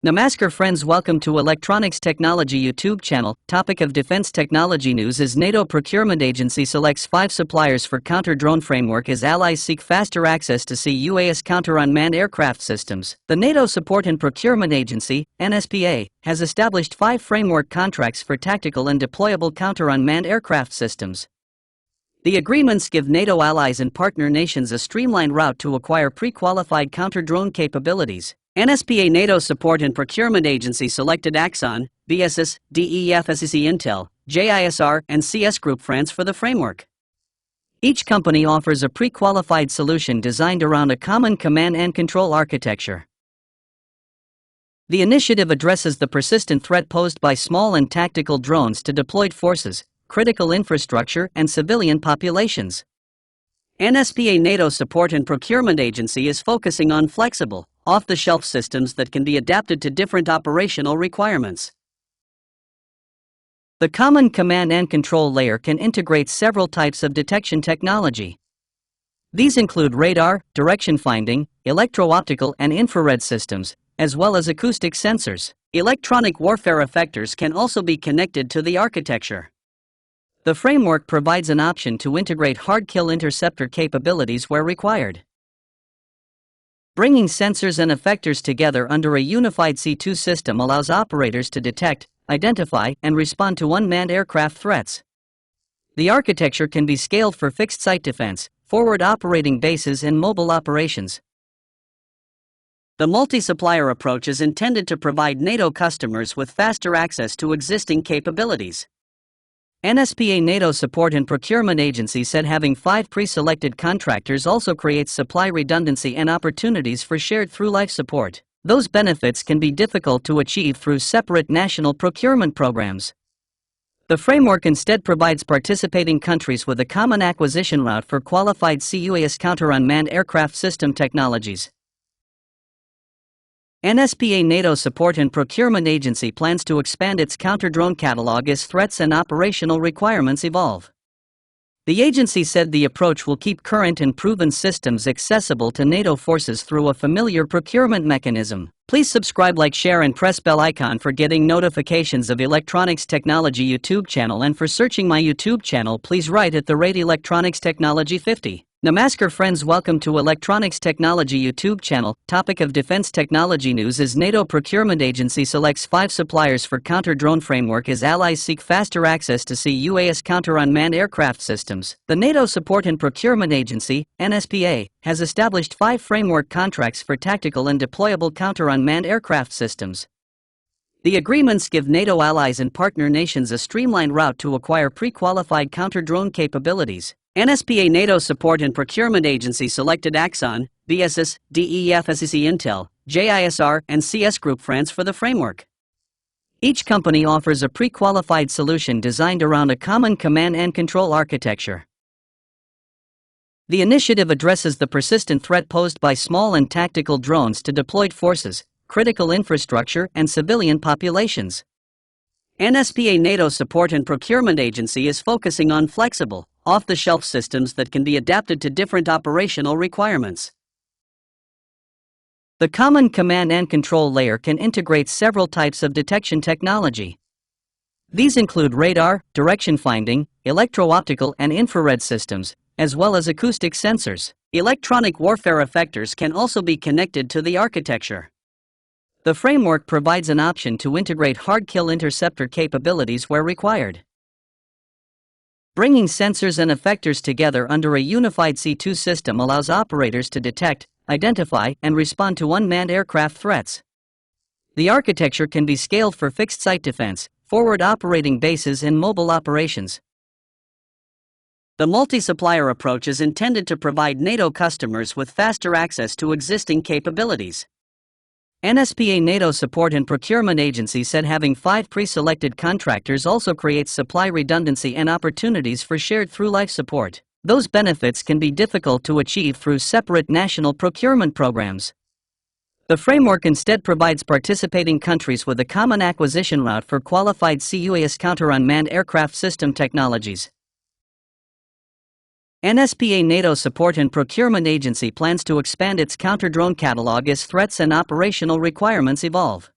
Namaskar friends, welcome to Electronics Technology YouTube channel. Topic of defense technology news is NATO procurement agency selects 5 suppliers for counter-drone framework as allies seek faster access to CUAS counter-unmanned aircraft systems. The NATO Support and Procurement Agency, NSPA, has established 5 framework contracts for tactical and deployable counter-unmanned aircraft systems. The agreements give NATO allies and partner nations a streamlined route to acquire pre-qualified counter-drone capabilities. NSPA NATO Support and Procurement Agency selected Axon, BSS, DEFSEC Intel, JISR, and CS Group France for the framework. Each company offers a pre-qualified solution designed around a common command and control architecture. The initiative addresses the persistent threat posed by small and tactical drones to deployed forces, critical infrastructure, and civilian populations. NSPA NATO Support and Procurement Agency is focusing on flexible, off-the-shelf systems that can be adapted to different operational requirements. The common command and control layer can integrate several types of detection technology. These include radar, direction finding, electro-optical and infrared systems, as well as acoustic sensors. Electronic warfare effectors can also be connected to the architecture. The framework provides an option to integrate hard-kill interceptor capabilities where required. Bringing sensors and effectors together under a unified C2 system allows operators to detect, identify, and respond to unmanned aircraft threats. The architecture can be scaled for fixed site defense, forward operating bases, and mobile operations. The multi-supplier approach is intended to provide NATO customers with faster access to existing capabilities. NSPA NATO Support and Procurement Agency said having 5 pre-selected contractors also creates supply redundancy and opportunities for shared through-life support. Those benefits can be difficult to achieve through separate national procurement programs. The framework instead provides participating countries with a common acquisition route for qualified CUAS counter-unmanned aircraft system technologies. NSPA NATO Support and Procurement Agency plans to expand its counter-drone catalog as threats and operational requirements evolve. The agency said the approach will keep current and proven systems accessible to NATO forces through a familiar procurement mechanism. Please subscribe, like, share, and press bell icon for getting notifications of Electronics Technology YouTube channel, and for searching my YouTube channel please write at the rate Electronics Technology 50. Namaskar friends, welcome to Electronics Technology YouTube channel. Topic of defense technology news is NATO Procurement Agency selects 5 suppliers for counter-drone framework as allies seek faster access to CUAS counter-unmanned aircraft systems. The NATO Support and Procurement Agency, NSPA, has established 5 framework contracts for tactical and deployable counter-unmanned aircraft systems. The agreements give NATO allies and partner nations a streamlined route to acquire pre-qualified counter-drone capabilities. NSPA NATO Support and Procurement Agency selected Axon, BSS, DEFSEC Intel, JISR, and CS Group France for the framework. Each company offers a pre-qualified solution designed around a common command and control architecture. The initiative addresses the persistent threat posed by small and tactical drones to deployed forces, critical infrastructure, and civilian populations. NSPA NATO Support and Procurement Agency is focusing on flexible, off-the-shelf systems that can be adapted to different operational requirements. The common command and control layer can integrate several types of detection technology. These include radar, direction finding, electro-optical and infrared systems, as well as acoustic sensors. Electronic warfare effectors can also be connected to the architecture. The framework provides an option to integrate hard-kill interceptor capabilities where required. Bringing sensors and effectors together under a unified C2 system allows operators to detect, identify, and respond to unmanned aircraft threats. The architecture can be scaled for fixed site defense, forward operating bases, and mobile operations. The multi-supplier approach is intended to provide NATO customers with faster access to existing capabilities. NSPA NATO Support and Procurement Agency said having 5 pre-selected contractors also creates supply redundancy and opportunities for shared through-life support. Those benefits can be difficult to achieve through separate national procurement programs. The framework instead provides participating countries with a common acquisition route for qualified CUAS counter-unmanned aircraft system technologies. NSPA NATO Support and Procurement Agency plans to expand its counter-drone catalog as threats and operational requirements evolve.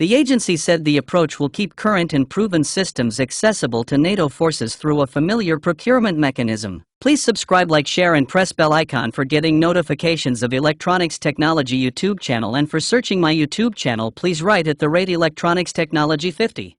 The agency said the approach will keep current and proven systems accessible to NATO forces through a familiar procurement mechanism. Please subscribe, like, share and press bell icon for getting notifications of Electronics Technology YouTube channel, and for searching my YouTube channel please write at the rate Electronics Technology 50.